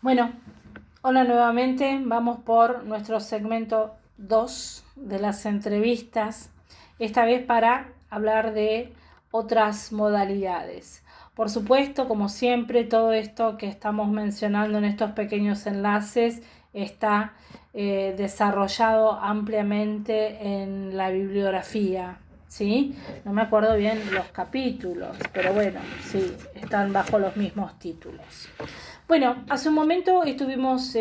Bueno, hola nuevamente, vamos por nuestro segmento 2 de las entrevistas, esta vez para hablar de otras modalidades. Por supuesto, como siempre, todo esto que estamos mencionando en estos pequeños enlaces está desarrollado ampliamente en la bibliografía, ¿sí? No me acuerdo bien los capítulos, pero bueno, sí, están bajo los mismos títulos. Bueno, hace un momento estuvimos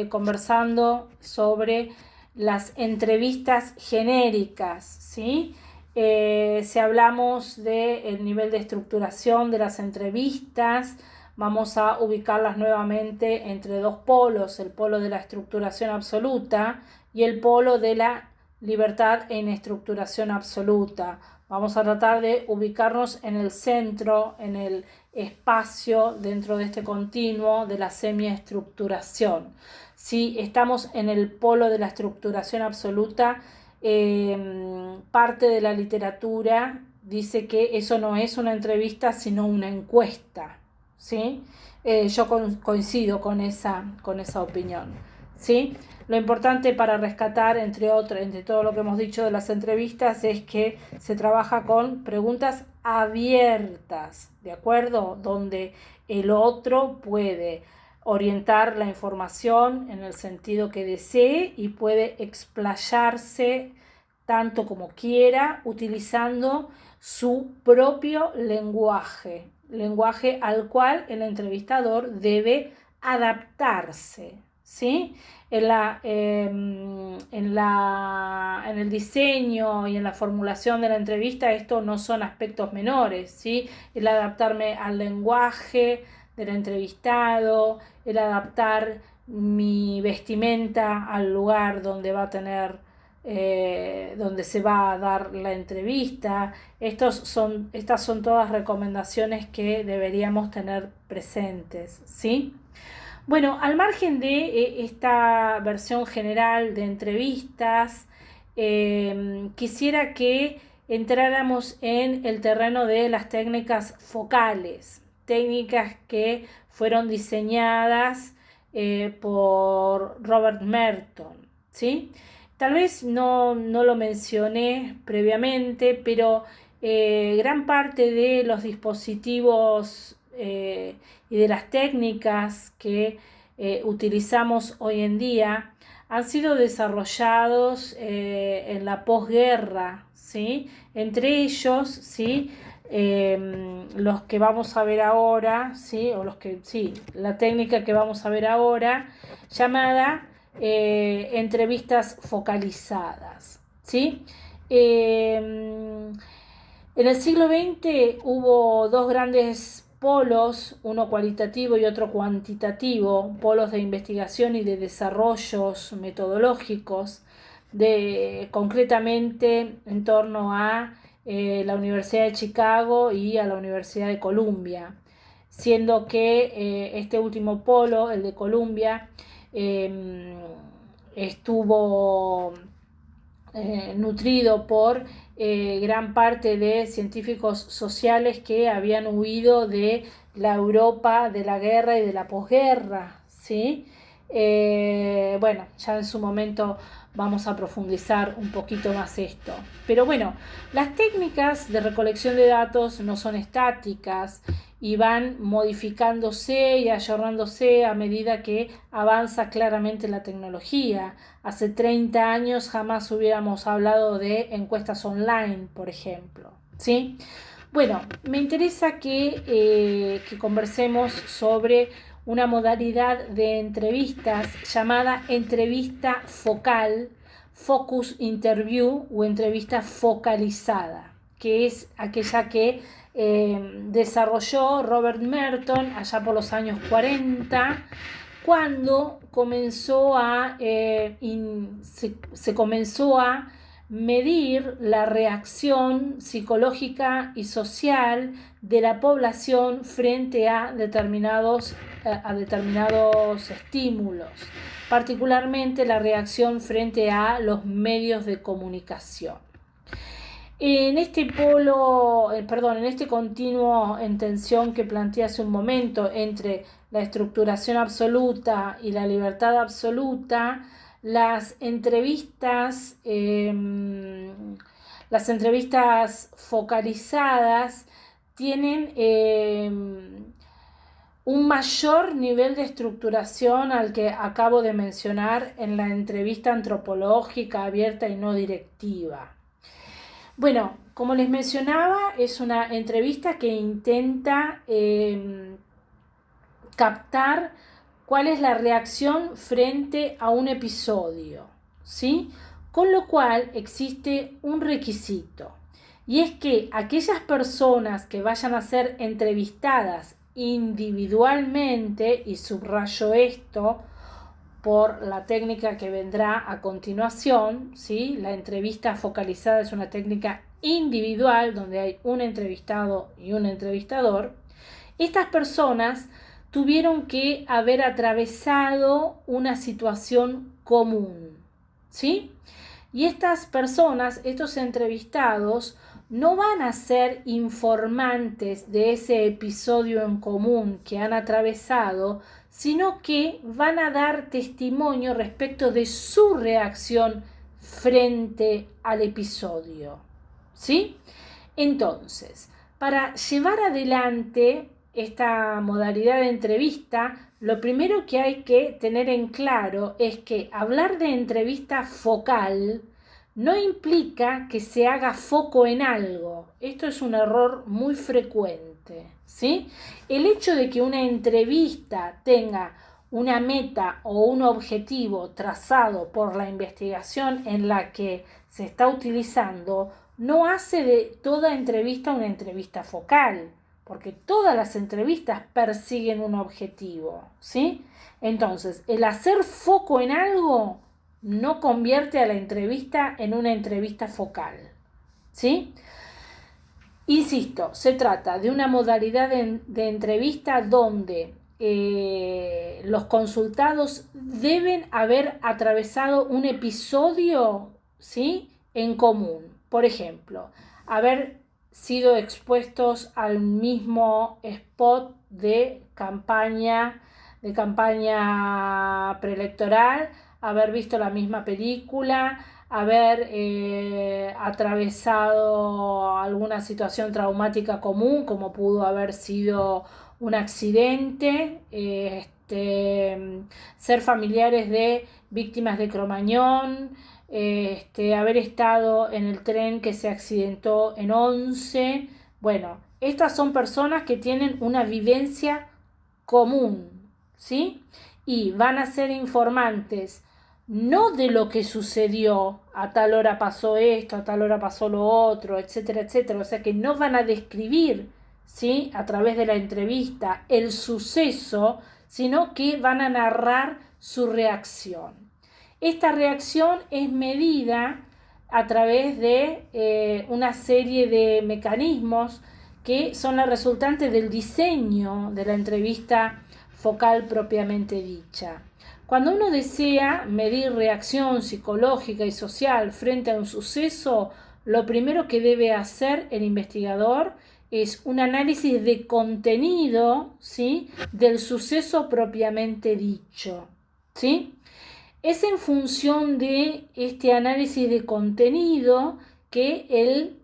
conversando sobre las entrevistas genéricas, ¿sí? Si hablamos del nivel de estructuración de las entrevistas, vamos a ubicarlas nuevamente entre dos polos, el polo de la estructuración absoluta y el polo de la libertad en estructuración absoluta. Vamos a tratar de ubicarnos en el centro, en el espacio dentro de este continuo de la semiestructuración. Si estamos en el polo de la estructuración absoluta, parte de la literatura dice que eso no es una entrevista sino una encuesta, ¿sí? Yo coincido con esa opinión, ¿sí? Lo importante para rescatar, entre todo lo que hemos dicho de las entrevistas, es que se trabaja con preguntas abiertas, ¿de acuerdo? Donde el otro puede orientar la información en el sentido que desee y puede explayarse tanto como quiera utilizando su propio lenguaje al cual el entrevistador debe adaptarse, ¿sí? En el diseño y en la formulación de la entrevista esto no son aspectos menores, ¿sí? El adaptarme al lenguaje del entrevistado, el adaptar mi vestimenta al lugar donde va a tener donde se va a dar la entrevista. Estas son todas recomendaciones que deberíamos tener presentes, ¿sí? Bueno, al margen de esta versión general de entrevistas, quisiera que entráramos en el terreno de las técnicas focales, técnicas que fueron diseñadas por Robert Merton, ¿sí? Tal vez no lo mencioné previamente, pero gran parte de los dispositivos y de las técnicas que utilizamos hoy en día han sido desarrollados en la posguerra, ¿sí? Entre ellos, ¿sí? Los que vamos a ver ahora, ¿sí? O los que, sí, la técnica que vamos a ver ahora, llamada entrevistas focalizadas, ¿sí? En el siglo XX hubo dos grandes polos, uno cualitativo y otro cuantitativo, polos de investigación y de desarrollos metodológicos, concretamente en torno a la Universidad de Chicago y a la Universidad de Columbia, siendo que este último polo, el de Columbia, estuvo nutrido por gran parte de científicos sociales que habían huido de la Europa de la guerra y de la posguerra, ¿sí? Bueno, ya en su momento vamos a profundizar un poquito más esto. Pero bueno, las técnicas de recolección de datos no son estáticas y van modificándose y ayornándose a medida que avanza claramente la tecnología. Hace 30 años jamás hubiéramos hablado de encuestas online, por ejemplo, ¿sí? Bueno, me interesa que conversemos sobre una modalidad de entrevistas llamada entrevista focal, focus interview o entrevista focalizada, que es aquella que desarrolló Robert Merton allá por los años 40, cuando se comenzó a medir la reacción psicológica y social de la población frente a determinados estímulos, particularmente la reacción frente a los medios de comunicación. En este en este continuo en tensión que planteé hace un momento entre la estructuración absoluta y la libertad absoluta, las entrevistas, focalizadas tienen un mayor nivel de estructuración al que acabo de mencionar en la entrevista antropológica abierta y no directiva. Bueno, como les mencionaba, es una entrevista que intenta captar cuál es la reacción frente a un episodio, ¿sí? Con lo cual existe un requisito, y es que aquellas personas que vayan a ser entrevistadas individualmente, y subrayo esto por la técnica que vendrá a continuación, ¿sí? La entrevista focalizada es una técnica individual donde hay un entrevistado y un entrevistador. Estas personas tuvieron que haber atravesado una situación común, ¿sí? Y estas personas, estos entrevistados, no van a ser informantes de ese episodio en común que han atravesado, sino que van a dar testimonio respecto de su reacción frente al episodio, ¿sí? Entonces, para llevar adelante esta modalidad de entrevista, lo primero que hay que tener en claro es que hablar de entrevista focal no implica que se haga foco en algo. Esto es un error muy frecuente, ¿sí? El hecho de que una entrevista tenga una meta o un objetivo trazado por la investigación en la que se está utilizando no hace de toda entrevista una entrevista focal, porque todas las entrevistas persiguen un objetivo, ¿sí? Entonces, el hacer foco en algo no convierte a la entrevista en una entrevista focal, ¿sí? Insisto, se trata de una modalidad de entrevista donde los consultados deben haber atravesado un episodio, ¿sí?, en común. Por ejemplo, haber sido expuestos al mismo spot de campaña preelectoral, haber visto la misma película, haber atravesado alguna situación traumática común, como pudo haber sido un accidente, ser familiares de víctimas de Cromañón, haber estado en el tren que se accidentó en Once. Bueno, estas son personas que tienen una vivencia común, ¿sí? Y van a ser informantes no de lo que sucedió, a tal hora pasó esto, a tal hora pasó lo otro, etcétera, etcétera. O sea que no van a describir, ¿sí?, a través de la entrevista el suceso, sino que van a narrar su reacción. Esta reacción es medida a través de una serie de mecanismos que son la resultante del diseño de la entrevista focal propiamente dicha. Cuando uno desea medir reacción psicológica y social frente a un suceso, lo primero que debe hacer el investigador es un análisis de contenido, ¿sí?, del suceso propiamente dicho, ¿sí? Es en función de este análisis de contenido que el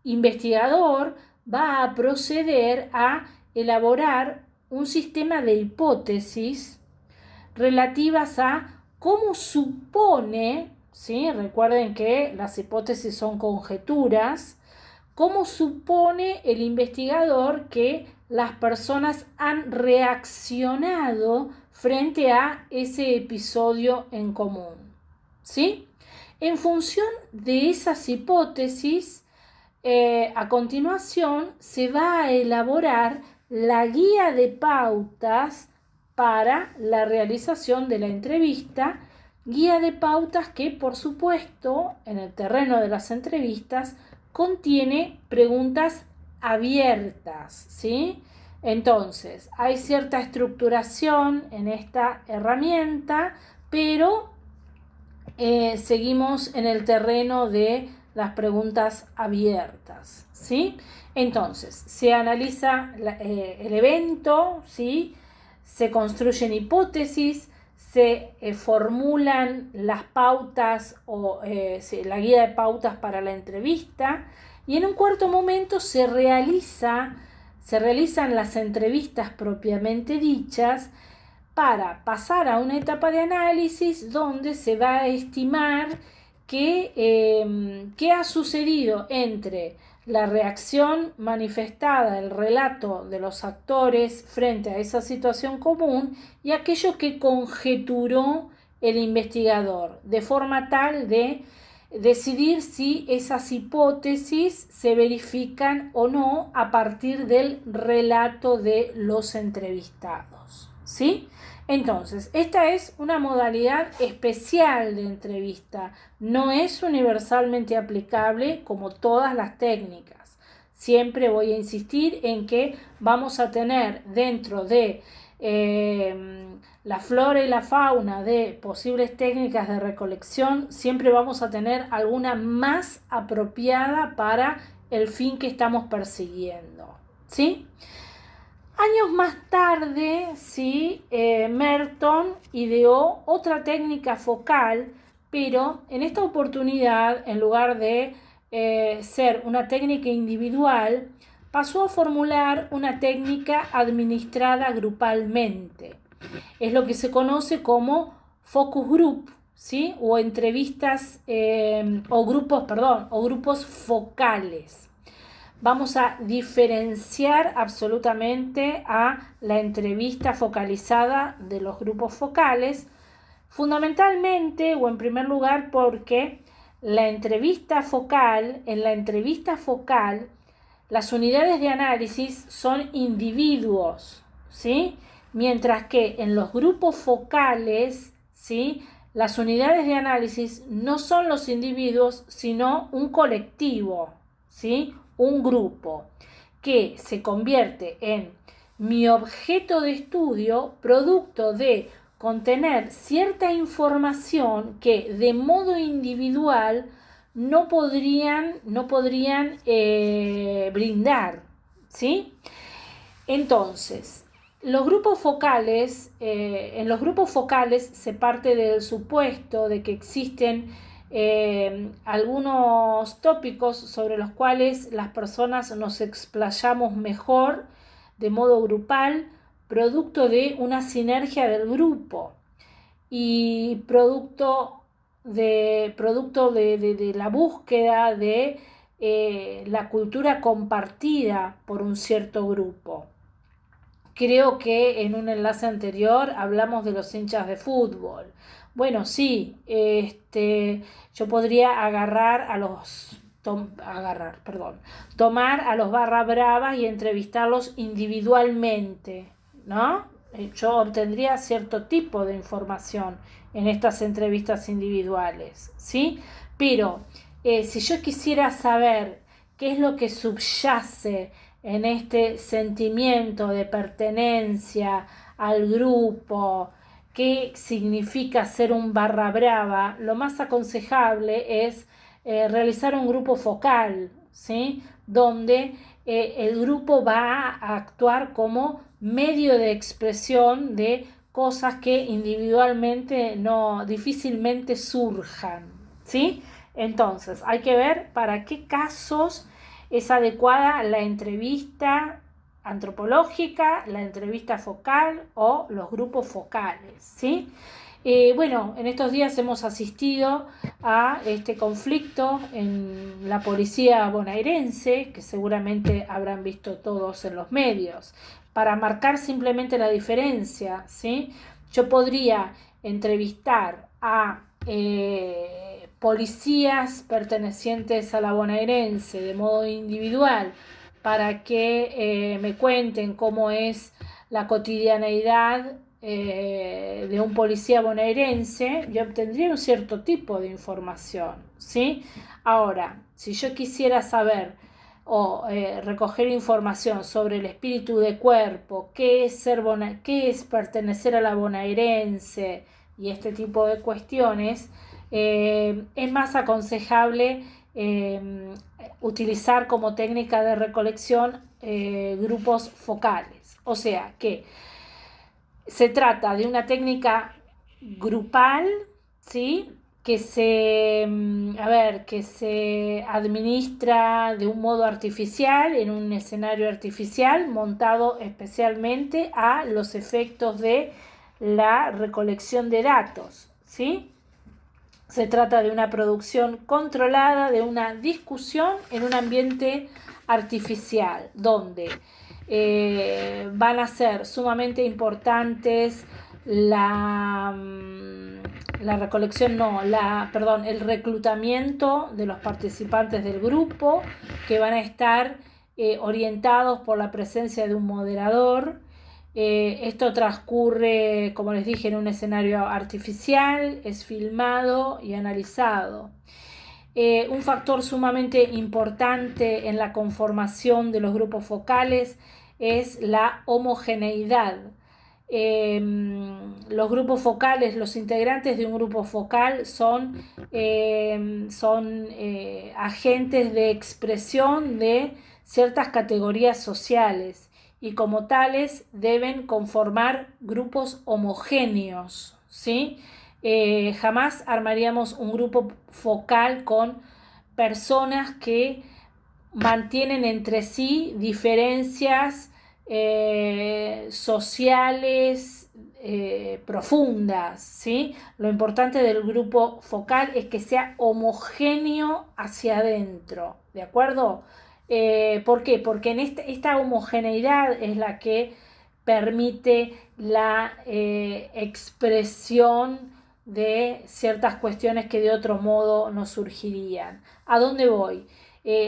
investigador va a proceder a elaborar un sistema de hipótesis relativas a cómo supone, ¿sí?, recuerden que las hipótesis son conjeturas, cómo supone el investigador que las personas han reaccionado frente a ese episodio en común, ¿sí? En función de esas hipótesis, a continuación se va a elaborar la guía de pautas para la realización de la entrevista, guía de pautas que, por supuesto, en el terreno de las entrevistas, contiene preguntas abiertas, ¿sí? Entonces, hay cierta estructuración en esta herramienta, pero seguimos en el terreno de las preguntas abiertas, ¿sí? Entonces, se analiza el evento, ¿sí? Se construyen hipótesis, se formulan las pautas o la guía de pautas para la entrevista, y en un cuarto momento se realizan las entrevistas propiamente dichas para pasar a una etapa de análisis donde se va a estimar qué ha sucedido entre la reacción manifestada, el relato de los actores frente a esa situación común y aquello que conjeturó el investigador, de forma tal de decidir si esas hipótesis se verifican o no a partir del relato de los entrevistados, ¿sí? Entonces, esta es una modalidad especial de entrevista, no es universalmente aplicable como todas las técnicas. Siempre voy a insistir en que vamos a tener dentro de la flora y la fauna de posibles técnicas de recolección, siempre vamos a tener alguna más apropiada para el fin que estamos persiguiendo, ¿sí? Años más tarde, ¿sí? Merton ideó otra técnica focal, pero en esta oportunidad, en lugar de ser una técnica individual, pasó a formular una técnica administrada grupalmente. Es lo que se conoce como focus group, ¿sí? O entrevistas o grupos focales. Vamos a diferenciar absolutamente a la entrevista focalizada de los grupos focales, fundamentalmente o en primer lugar porque en la entrevista focal, las unidades de análisis son individuos, ¿sí? Mientras que en los grupos focales, ¿sí? Las unidades de análisis no son los individuos, sino un colectivo, ¿sí? Un grupo que se convierte en mi objeto de estudio producto de contener cierta información que de modo individual no podrían brindar, ¿sí? Entonces, los grupos focales, en los grupos focales se parte del supuesto de que existen algunos tópicos sobre los cuales las personas nos explayamos mejor de modo grupal, producto de una sinergia del grupo y producto de la búsqueda de la cultura compartida por un cierto grupo. Creo que en un enlace anterior hablamos de los hinchas de fútbol. Bueno, sí, yo podría tomar a los barra bravas y entrevistarlos individualmente, ¿no? Yo obtendría cierto tipo de información en estas entrevistas individuales, ¿sí? Pero si yo quisiera saber qué es lo que subyace en este sentimiento de pertenencia al grupo, qué significa ser un barra brava, lo más aconsejable es realizar un grupo focal, ¿sí? Donde el grupo va a actuar como medio de expresión de cosas que individualmente difícilmente surjan, ¿sí? Entonces, hay que ver para qué casos es adecuada la entrevista antropológica, la entrevista focal o los grupos focales, ¿sí? Bueno, en estos días hemos asistido a este conflicto en la policía bonaerense, que seguramente habrán visto todos en los medios, para marcar simplemente la diferencia, ¿sí? Yo podría entrevistar a policías pertenecientes a la bonaerense de modo individual para que me cuenten cómo es la cotidianeidad de un policía bonaerense, yo obtendría un cierto tipo de información, ¿sí? Ahora, si yo quisiera saber o recoger información sobre el espíritu de cuerpo, qué es pertenecer a la bonaerense y este tipo de cuestiones, es más aconsejable utilizar como técnica de recolección grupos focales. O sea que se trata de una técnica grupal, ¿sí? Que se administra de un modo artificial, en un escenario artificial, montado especialmente a los efectos de la recolección de datos, ¿sí? Se trata de una producción controlada, de una discusión en un ambiente artificial, donde van a ser sumamente importantes el reclutamiento de los participantes del grupo, que van a estar orientados por la presencia de un moderador. Esto transcurre, como les dije, en un escenario artificial, es filmado y analizado. Un factor sumamente importante en la conformación de los grupos focales es la homogeneidad. Los grupos focales, los integrantes de un grupo focal son agentes de expresión de ciertas categorías sociales y como tales deben conformar grupos homogéneos, ¿sí? Jamás armaríamos un grupo focal con personas que mantienen entre sí diferencias sociales profundas, ¿sí? Lo importante del grupo focal es que sea homogéneo hacia adentro, ¿de acuerdo? ¿Por qué? Porque en esta homogeneidad es la que permite la expresión de ciertas cuestiones que de otro modo no surgirían. ¿A dónde voy?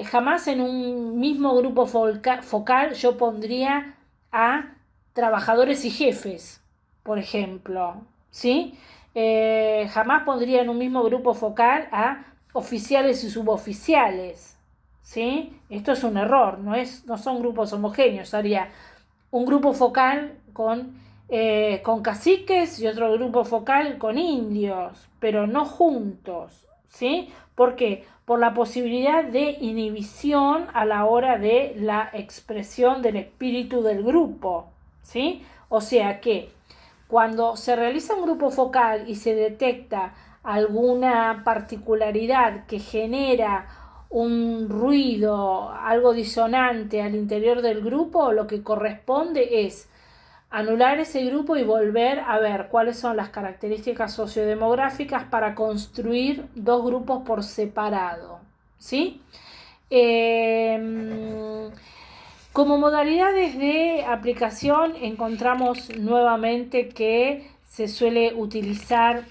Jamás en un mismo grupo focal yo pondría a trabajadores y jefes, por ejemplo, ¿sí? Jamás pondría en un mismo grupo focal a oficiales y suboficiales, ¿sí? Esto es un error, no son grupos homogéneos. Haría un grupo focal con caciques y otro grupo focal con indios, pero no juntos, ¿sí? ¿Por qué? Por la posibilidad de inhibición a la hora de la expresión del espíritu del grupo, ¿sí? O sea que cuando se realiza un grupo focal y se detecta alguna particularidad que genera un ruido, algo disonante al interior del grupo, lo que corresponde es anular ese grupo y volver a ver cuáles son las características sociodemográficas para construir dos grupos por separado, ¿sí? Como modalidades de aplicación encontramos nuevamente que se suele utilizar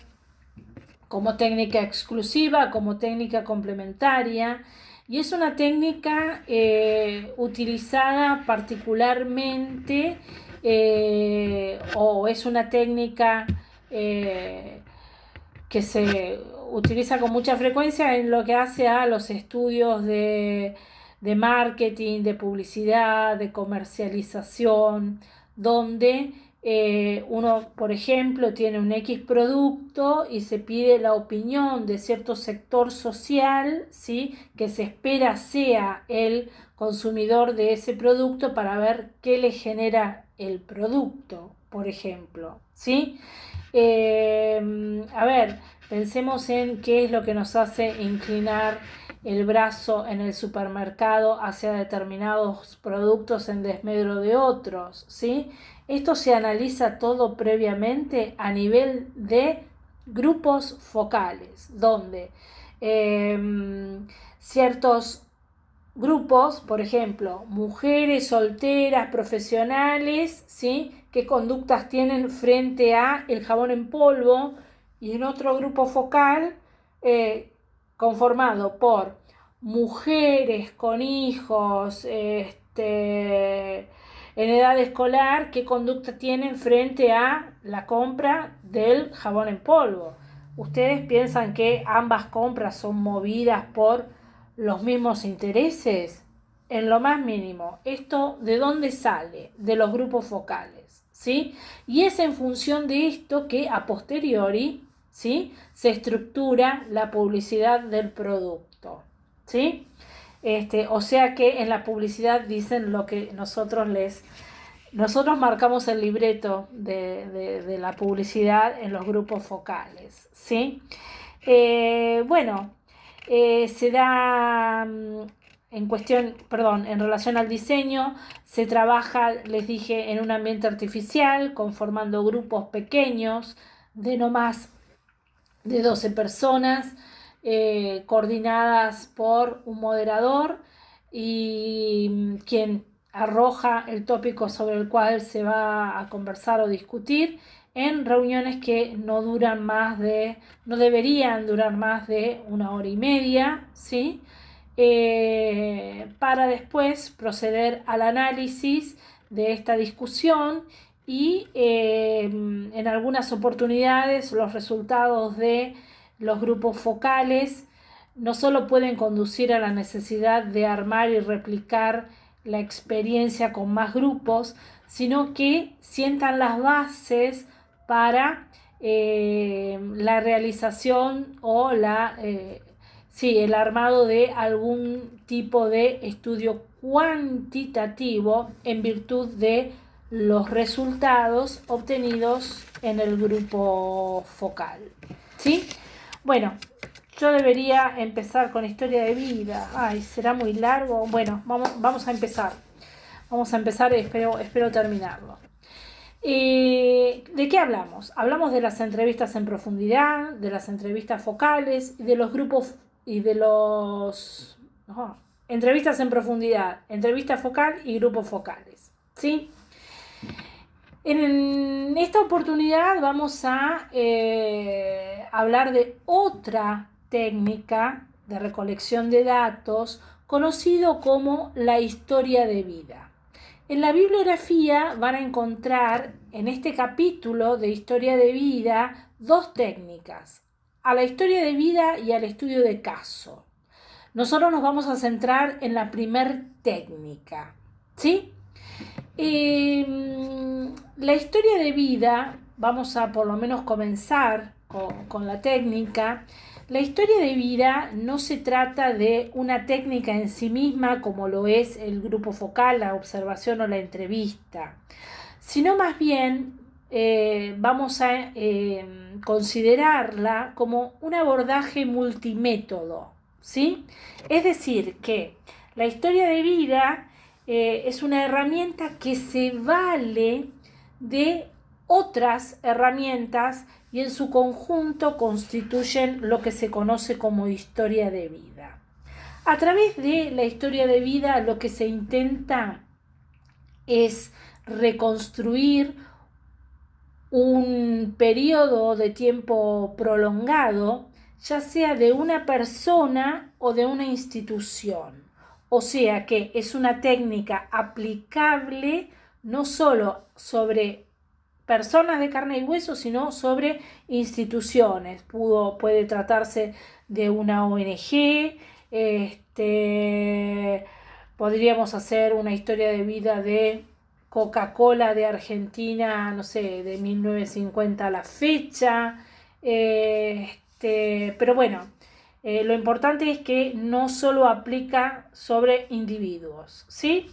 como técnica exclusiva, como técnica complementaria, y es una técnica utilizada particularmente o es una técnica que se utiliza con mucha frecuencia en lo que hace a los estudios de marketing, de publicidad, de comercialización, donde uno, por ejemplo, tiene un X producto y se pide la opinión de cierto sector social, ¿sí? Que se espera sea el consumidor de ese producto para ver qué le genera el producto, por ejemplo, ¿sí? Pensemos en qué es lo que nos hace inclinar el brazo en el supermercado hacia determinados productos en desmedro de otros, ¿sí? Esto se analiza todo previamente a nivel de grupos focales, donde ciertos grupos, por ejemplo, mujeres solteras, profesionales, ¿sí? ¿Qué conductas tienen frente a el jabón en polvo? Y en otro grupo focal conformado por mujeres con hijos en edad escolar, ¿qué conducta tienen frente a la compra del jabón en polvo? ¿Ustedes piensan que ambas compras son movidas por los mismos intereses? En lo más mínimo. ¿Esto de dónde sale? De los grupos focales, ¿sí? Y es en función de esto que a posteriori, ¿sí? Se estructura la publicidad del producto. ¿sí? O sea que en la publicidad dicen lo que nosotros marcamos el libreto de la publicidad en los grupos focales, ¿sí? Bueno, se da en relación al diseño, se trabaja, les dije, en un ambiente artificial, conformando grupos pequeños de no más de 12 personas, coordinadas por un moderador y quien arroja el tópico sobre el cual se va a conversar o discutir en reuniones que no deberían durar más de 1 hora y media, ¿sí? Para después proceder al análisis de esta discusión y en algunas oportunidades los resultados de los grupos focales no solo pueden conducir a la necesidad de armar y replicar la experiencia con más grupos, sino que sientan las bases para la realización o el armado de algún tipo de estudio cuantitativo en virtud de los resultados obtenidos en el grupo focal, ¿sí? Bueno, yo debería empezar con historia de vida. Ay, ¿será muy largo? Bueno, vamos a empezar. Espero terminarlo. ¿De qué hablamos? Hablamos de las entrevistas en profundidad, de las entrevistas focales, de los grupos y de los... entrevistas en profundidad, entrevista focal y grupos focales, ¿sí? En esta oportunidad vamos a hablar de otra técnica de recolección de datos conocido como la historia de vida. En la bibliografía van a encontrar en este capítulo de historia de vida 2 técnicas, a la historia de vida y al estudio de caso. Nosotros nos vamos a centrar en la primer técnica, ¿sí? La historia de vida, vamos a por lo menos comenzar con la técnica. La historia de vida no se trata de una técnica en sí misma como lo es el grupo focal, la observación o la entrevista, sino más bien vamos a considerarla como un abordaje multimétodo, ¿sí? Es decir, que la historia de vida es una herramienta que se vale de otras herramientas y en su conjunto constituyen lo que se conoce como historia de vida. A través de la historia de vida lo que se intenta es reconstruir un periodo de tiempo prolongado, ya sea de una persona o de una institución. O sea que es una técnica aplicable no solo sobre personas de carne y hueso, sino sobre instituciones. Puede tratarse de una ONG, podríamos hacer una historia de vida de Coca-Cola de Argentina, no sé, de 1950 a la fecha, pero bueno, lo importante es que no solo aplica sobre individuos, ¿sí?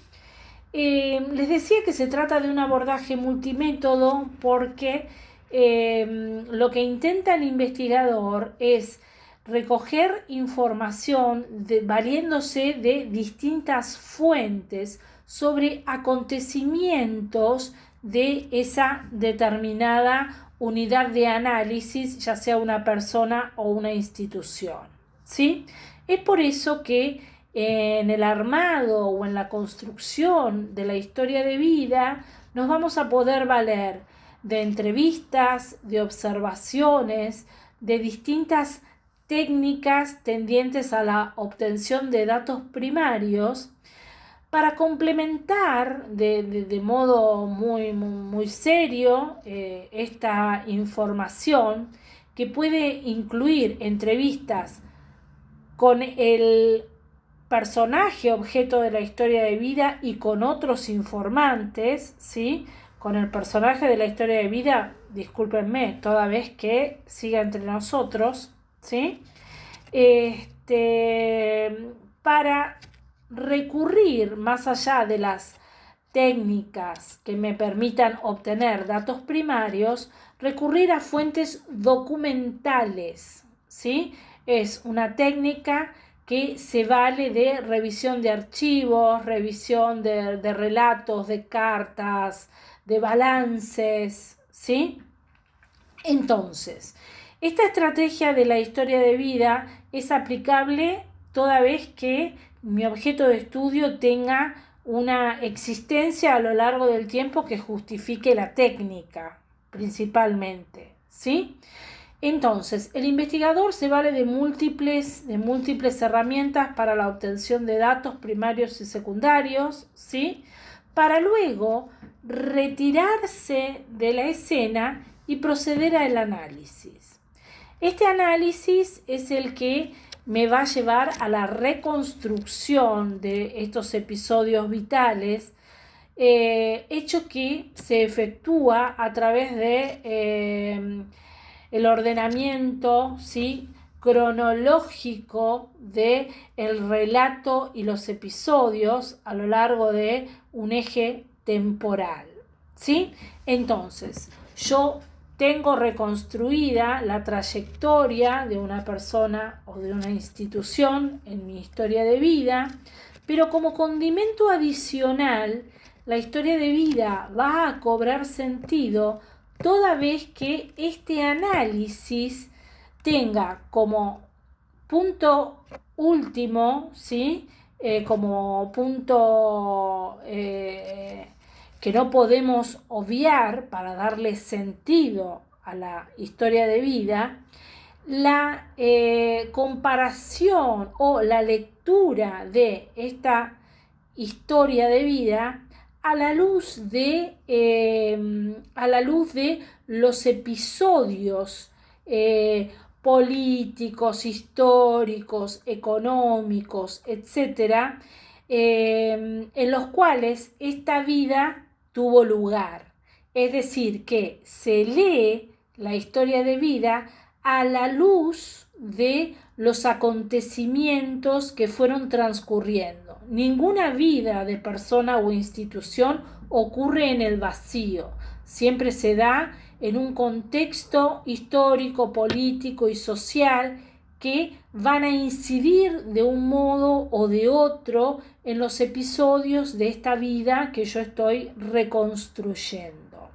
Les decía que se trata de un abordaje multimétodo porque lo que intenta el investigador es recoger información valiéndose de distintas fuentes sobre acontecimientos de esa determinada unidad de análisis, ya sea una persona o una institución, ¿sí? Es por eso que en el armado o en la construcción de la historia de vida nos vamos a poder valer de entrevistas, de observaciones, de distintas técnicas tendientes a la obtención de datos primarios para complementar de modo muy serio esta información que puede incluir entrevistas con el personaje objeto de la historia de vida y con otros informantes, ¿sí? Con el personaje de la historia de vida, discúlpenme, toda vez que siga entre nosotros, ¿sí? para recurrir más allá de las técnicas que me permitan obtener datos primarios, recurrir a fuentes documentales, ¿sí? Es una técnica que se vale de revisión de archivos, revisión de relatos, de cartas, de balances, ¿sí? Entonces, esta estrategia de la historia de vida es aplicable toda vez que mi objeto de estudio tenga una existencia a lo largo del tiempo que justifique la técnica, principalmente, ¿sí? Entonces, el investigador se vale de múltiples herramientas para la obtención de datos primarios y secundarios, ¿sí? Para luego retirarse de la escena y proceder al análisis. Este análisis es el que me va a llevar a la reconstrucción de estos episodios vitales, hecho que se efectúa a través de el ordenamiento, ¿sí?, cronológico del relato y los episodios a lo largo de un eje temporal, ¿sí? Entonces, yo tengo reconstruida la trayectoria de una persona o de una institución en mi historia de vida, pero como condimento adicional, la historia de vida va a cobrar sentido toda vez que este análisis tenga como punto último, ¿sí?, como punto que no podemos obviar para darle sentido a la historia de vida, la comparación o la lectura de esta historia de vida a la luz de los episodios políticos, históricos, económicos, etcétera, en los cuales esta vida tuvo lugar. Es decir, que se lee la historia de vida a la luz de los acontecimientos que fueron transcurriendo. Ninguna vida de persona o institución ocurre en el vacío. Siempre se da en un contexto histórico, político y social que van a incidir de un modo o de otro en los episodios de esta vida que yo estoy reconstruyendo.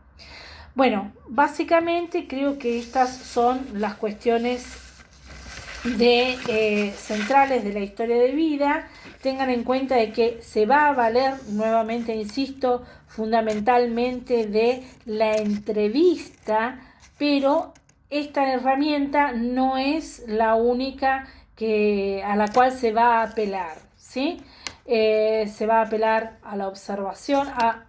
Bueno, básicamente creo que estas son las cuestiones centrales de la historia de vida. Tengan en cuenta de que se va a valer, nuevamente insisto, fundamentalmente de la entrevista, pero esta herramienta no es la única a la cual se va a apelar, ¿sí? Se va a apelar a la observación, a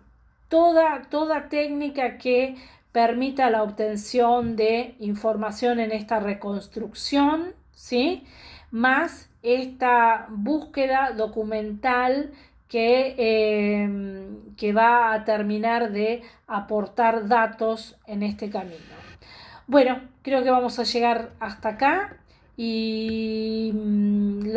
toda técnica que permita la obtención de información en esta reconstrucción, ¿sí?, más esta búsqueda documental que va a terminar de aportar datos en este camino. Bueno, creo que vamos a llegar hasta acá y en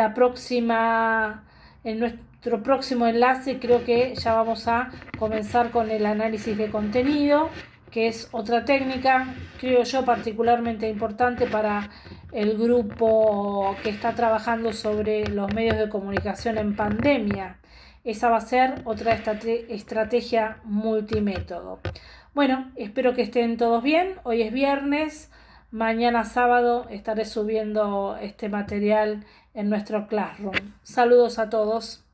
nuestro próximo enlace creo que ya vamos a comenzar con el análisis de contenido, que es otra técnica, creo yo, particularmente importante para el grupo que está trabajando sobre los medios de comunicación en pandemia. Esa va a ser otra estrategia multimétodo. Bueno, espero que estén todos bien. Hoy es viernes, mañana sábado estaré subiendo este material en nuestro Classroom. Saludos a todos.